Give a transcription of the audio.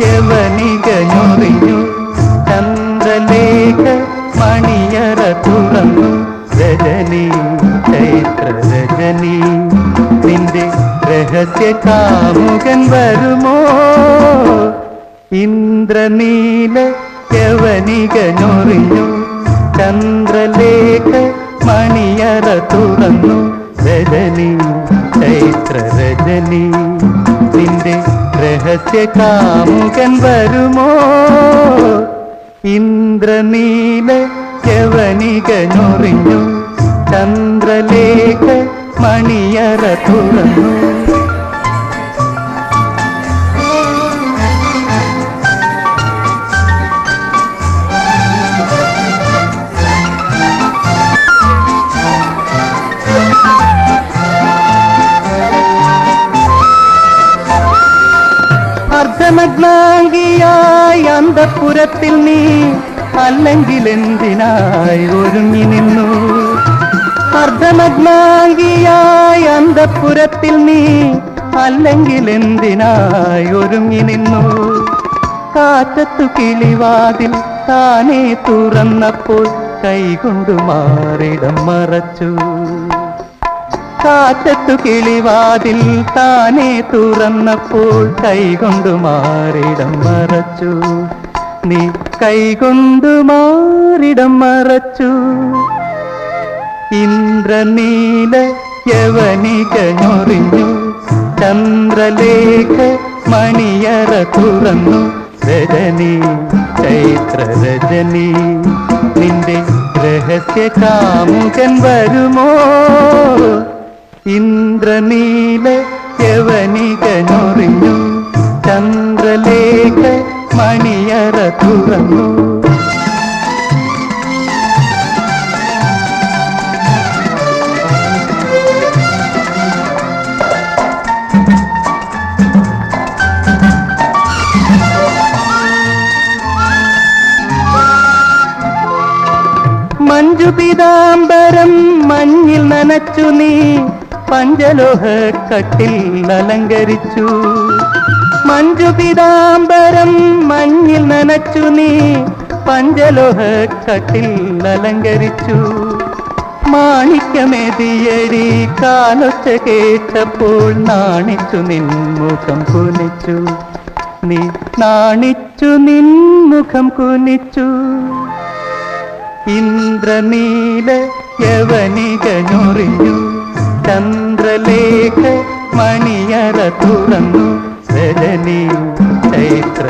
യവനിക ഞൊറിഞ്ഞു ചന്ദ്രലേഖ മണിയറ തുറന്നു രജനി ചൈത്ര രജനി നിന്റെ രഹസ്യ കാമുകൻ വരുമോ ഇന്ദ്രനീല യവനിക ഞൊറിഞ്ഞു ചന്ദ്രലേഖ മണിയറ തുറന്നു രജനി ചൈത്ര രജനി നിന്റെ രഹസ്യ കാമുകൻ വരുമോ ഇന്ദ്രനീല യവനിക ഞൊറിഞ്ഞു ചന്ദ്രലേഖ മണിയറ തുറന്നു അർദ്ധനഗ്നാംഗിയായി അന്തഃപുരത്തിൽ നീ അല്ലെങ്കിൽ എന്തിനായി ഒരുങ്ങി നിന്നു അർദ്ധനഗ്നാംഗിയായി അന്തഃപുരത്തിൽ നീ അല്ലെങ്കിൽ എന്തിനായി ഒരുങ്ങി നിന്നു കാറ്റത്തു കിളിവാതിൽ താനേ തുറന്നപ്പോൾ കൈകൊണ്ടു മാറിടം മറച്ചു കാറ്റത്തു കിളിവാതിൽ താനേ തുറന്നപ്പോൾ കൈകൊണ്ടു മാറിടം മറച്ചു നീ കൈകൊണ്ടു മാറിടം മറച്ചു ഇന്ദ്രനീല യവനിക ഞൊറിഞ്ഞു ചന്ദ്രലേഖ മണിയറ തുറന്നു രജനി ചൈത്ര രജനി നിന്റെ രഹസ്യ കാമുകൻ വരുമോ ഇന്ദ്രനീല യവനിക ഞൊറിഞ്ഞു ചന്ദ്രലേഖ മണിയറ തുറന്നു മഞ്ജുപിതാംബരം മഞ്ഞിൽ നനച്ചു നീ പഞ്ചലോഹ കട്ടിൽ അലങ്കരിച്ചു മഞ്ജുപിതാംബരം മഞ്ഞിൽ നനച്ചു നീ പഞ്ചലോഹ കട്ടിൽ അലങ്കരിച്ചു മാണിക്യമേതിയടി കാലൊച്ച കേട്ടപ്പോൾ നാണിച്ചു നിൻമുഖം കുനിച്ചു നീ നാണിച്ചു നിൻമുഖം കുനിച്ചു ഇന്ദ്രനീല യവനിക ഞൊറിഞ്ഞു ചന്ദ്രലേഖ മണിയറ തുറന്നു രജനി ചൈത്ര